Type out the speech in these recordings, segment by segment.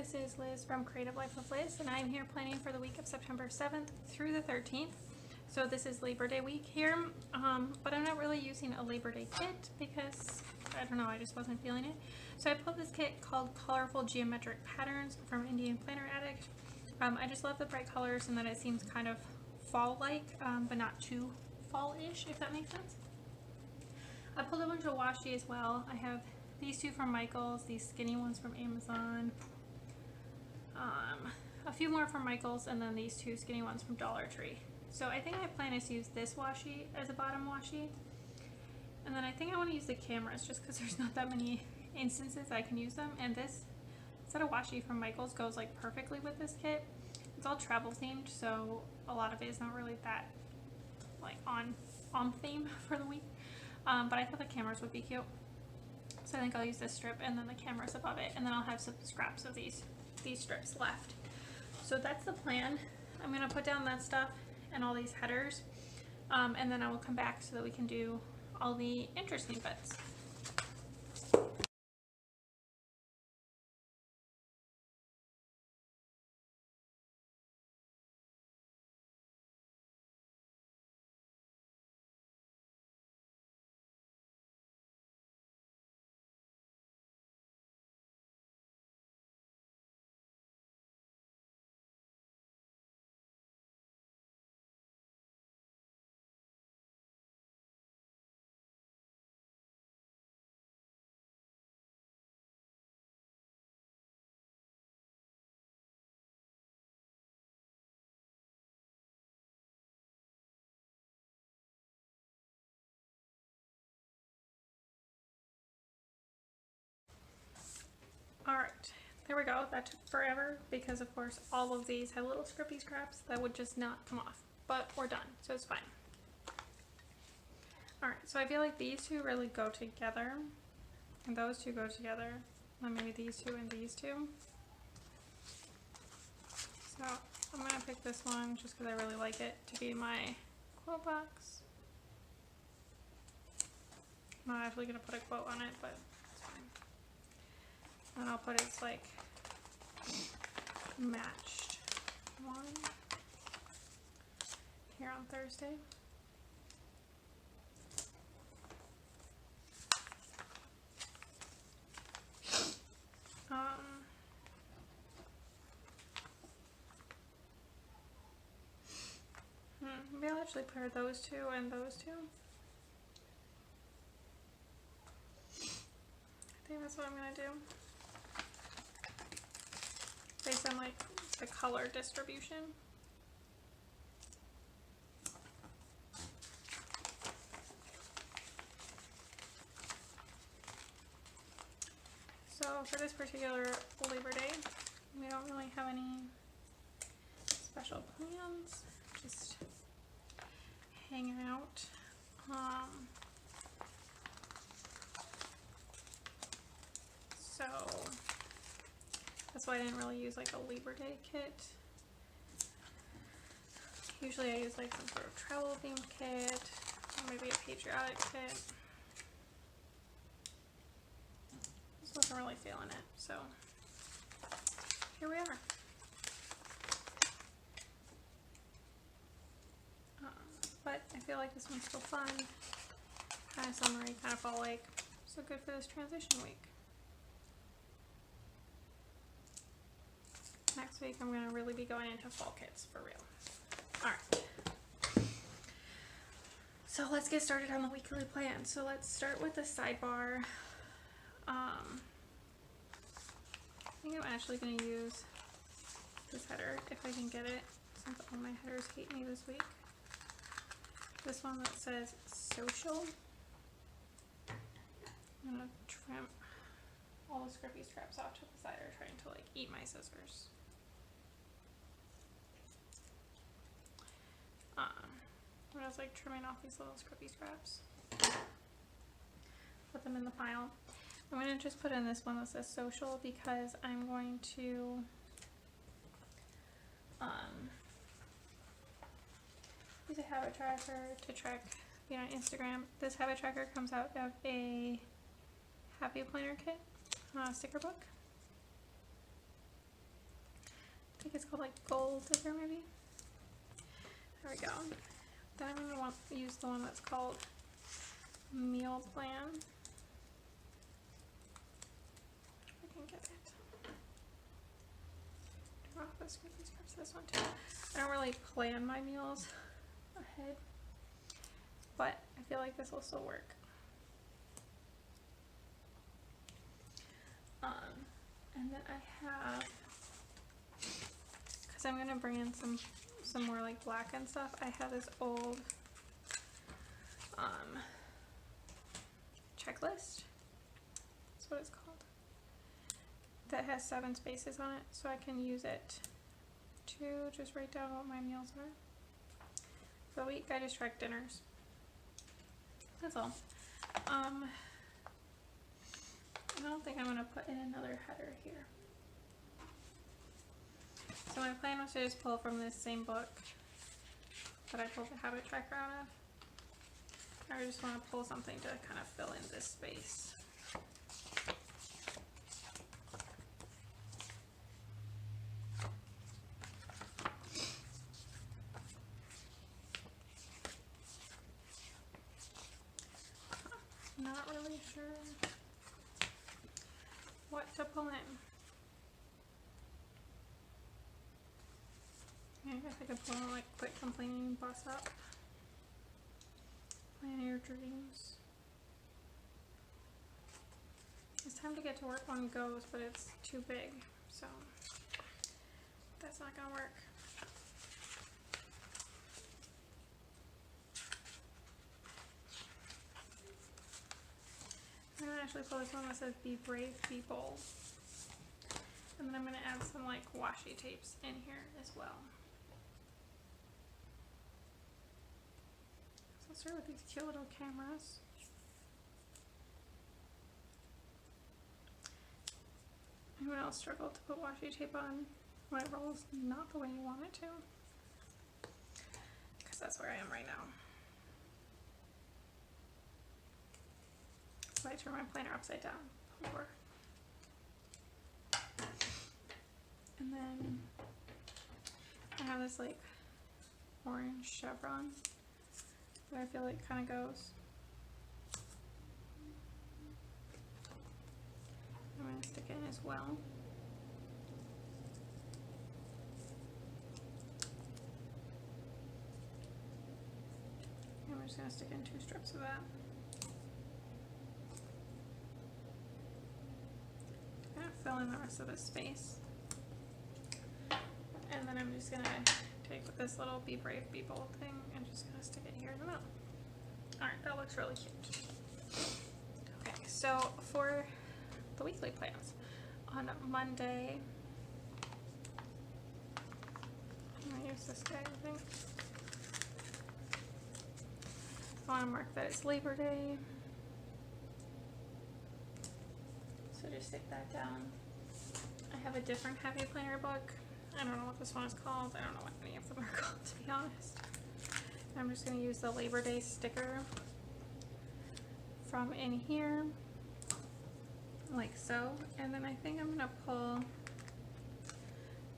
this is Liz from Creative Life of Liz, and I'm here planning for the week of September 7th through the 13th. So this is Labor Day week here, but I'm not really using a Labor Day kit because, I don't know, I just wasn't feeling it. So I pulled this kit called Colorful Geometric Patterns from Indian Planner Addict. I just love the bright colors and that it seems kind of fall-like, but not too fall-ish, if that makes sense. I pulled a bunch of washi as well. I have these two from Michaels, these skinny ones from Amazon, a few more from Michaels, and then these two skinny ones from Dollar Tree. So I think my plan is to use this washi as a bottom washi, and then I think I want to use the cameras just because there's not that many instances I can use them, and this set of washi from Michaels goes like perfectly with this kit. It's all travel themed, so a lot of it is not really that like on theme for the week, but I thought the cameras would be cute. So I think I'll use this strip and then the cameras above it, and then I'll have some scraps of these strips left. So that's the plan. I'm going to put down that stuff and all these headers, and then I will come back so that we can do all the interesting bits. Alright, there we go. That took forever because of course all of these have little scrippy scraps that would just not come off, but we're done, so it's fine. Alright, so I feel like these two really go together, and those two go together, and maybe these two and these two. So I'm going to pick this one just because I really like it to be my quote box. I'm not actually going to put a quote on it, but it's fine. And I'll put its like matched one here on Thursday. Maybe I'll actually pair those two and those two. I think that's what I'm gonna do, based on like the color distribution. So for this particular Labor Day, we don't really have any special plans, just hanging out. So that's why I didn't really use like a Labor Day kit. Usually I use like some sort of travel themed kit, or maybe a patriotic kit. Just wasn't really feeling it, so here we are. But I feel like this one's still fun, kind of summery, kind of fall-like, so good for this transition week. Next week I'm going to really be going into fall kits for real. Alright, so let's get started on the weekly plan. So let's start with the sidebar. I think I'm actually going to use this header if I can get it, since all my headers hate me this week. This one that says social. I'm gonna trim all the scrippy scraps off to the side, or trying to like eat my scissors. When I was like trimming off these little scrippy scraps, put them in the pile. I'm gonna just put in this one that says social because I'm going to use a habit tracker to track on Instagram. This habit tracker comes out of a Happy Planner kit sticker book. think it's called like Gold Digger maybe. There we go. Then I'm going to use the one that's called Meal Plan. I can get it. Oh, this grabs this one too. I don't really plan my meals ahead, but I feel like this will still work. And then I have, because I'm gonna bring in some more like black and stuff, I have this old checklist. That's what it's called. That has 7 spaces on it, so I can use it to just write down what my meals are. For the week, I just track dinners. That's all. I don't think I'm going to put in another header here. So my plan was to just pull from this same book that I pulled the habit tracker out of. I just want to pull something to kind of fill in this space. Not really sure what to pull in. I guess I could pull in like quit complaining, boss up, plan your dreams. It's time to get to work one goes, but it's too big, so that's not gonna work. I'm gonna actually pull this one that says be brave, be bold. And then I'm gonna add some like washi tapes in here as well. So I'll start with these cute little cameras. Anyone else struggle to put washi tape on when it rolls not the way you want it to? Because that's where I am right now. So I turn my planner upside down before. And then I have this like orange chevron that I feel like kind of goes. I'm going to stick it in as well. And I'm just going to stick in 2 strips of that. I'm going to fill in the rest of this space. And then I'm just going to take this little be brave, be bold thing and just going to stick it here in the middle. Alright, that looks really cute. Okay, so for the weekly plans, on Monday, I'm going to use this guy, I think. I want to mark that it's Labor Day. So just stick that down. I have a different heavy planner book. I don't know what this one is called. I don't know what any of them are called, to be honest. I'm just going to use the Labor Day sticker from in here, like so. And then I think I'm going to pull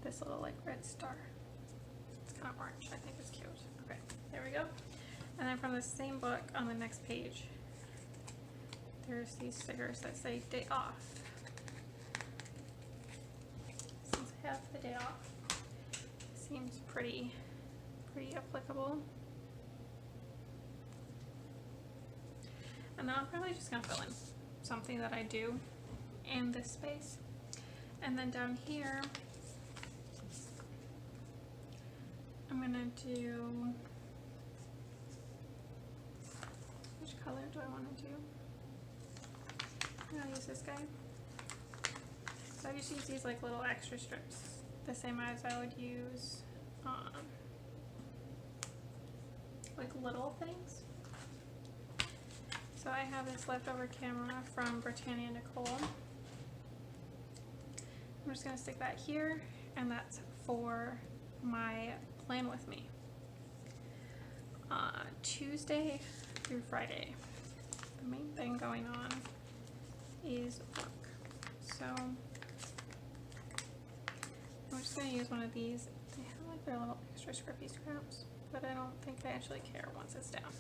this little like red star. It's kind of orange. I think it's cute. Okay, there we go. And then from the same book on the next page, there's these stickers that say day off. Since I have the day off, it seems pretty applicable. And then I'm probably just gonna fill in something that I do in this space. And then down here, I'm gonna do, which color do I want to do? I'm gonna use this guy. So I just use these like little extra strips, the same as I would use like little things. So I have this leftover camera from Britannia Nicole. I'm just gonna stick that here, and that's for my plan with me. Tuesday through Friday. The main thing going on is work. So I'm just going to use one of these. They have like their little extra scrappy scraps, but I don't think I actually care once it's down.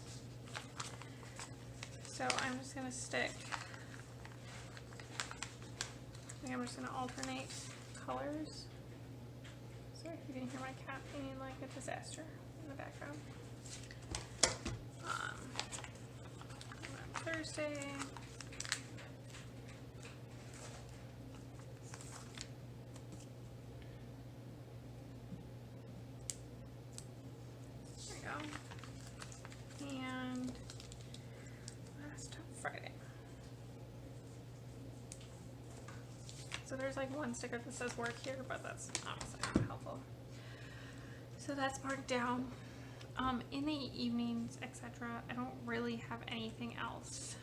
So I'm just going to stick, I think I'm just going to alternate colors. Sorry if you can hear my cat being like a disaster in the background. On Thursday. There we go. And last Friday. So there's like one sticker that says work here, but that's honestly not helpful. So that's marked down. In the evenings, etc., I don't really have anything else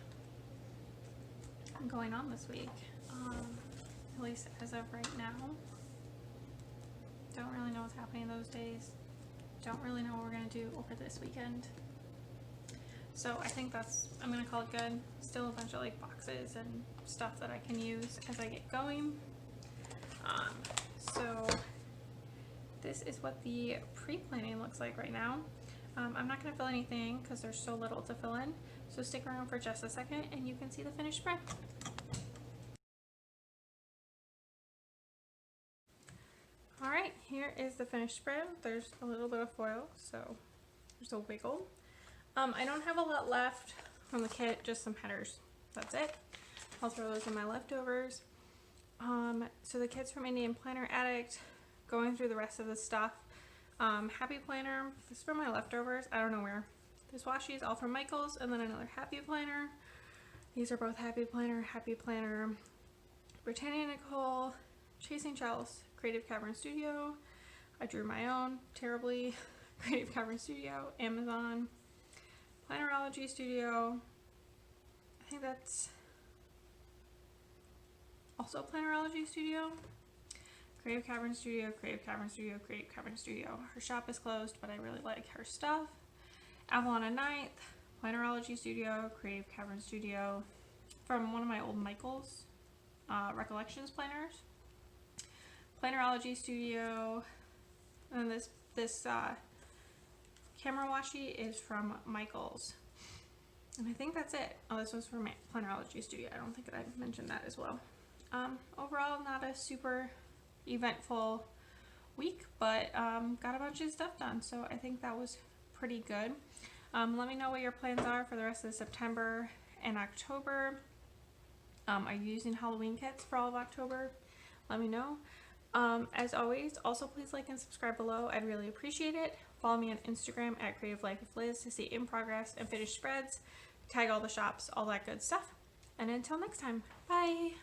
going on this week, at least as of right now. Don't really know what's happening those days. Don't really know what we're going to do over this weekend. So I think I'm going to call it good. Still a bunch of like boxes and stuff that I can use as I get going. So this is what the pre-planning looks like right now. I'm not going to fill anything because there's so little to fill in. So stick around for just a second and you can see the finished spread. Alright, here is the finished spread. There's a little bit of foil, so there's a wiggle. I don't have a lot left from the kit, just some headers. That's it. I'll throw those in my leftovers. So the kit's from Indian Planner Addict. Going through the rest of the stuff. Happy Planner. This is from my leftovers. I don't know where. This washi is all from Michaels, and then another Happy Planner. These are both Happy Planner, Britannia Nicole, Chasing Shells, Creative Cavern Studio. I drew my own terribly. Creative Cavern Studio, Amazon, Plannerology Studio. I think that's also Plannerology Studio. Creative Cavern Studio, Creative Cavern Studio, Creative Cavern Studio. Her shop is closed, but I really like her stuff. Avalon and Ninth, Plannerology Studio, Creative Cavern Studio. From one of my old Michaels, Recollections planners. Plannerology Studio. And this camera washi is from Michaels. And I think that's it. Oh, this was from Plannerology Studio. I don't think that I mentioned that as well. Overall, not a super eventful week, but got a bunch of stuff done, so I think that was pretty good. Let me know what your plans are for the rest of September and October. Are you using Halloween kits for all of October? Let me know. As always, also please like and subscribe below. I'd really appreciate it. Follow me on Instagram at Creative Life with Liz to see in progress and finished spreads, tag all the shops, all that good stuff. And until next time, bye!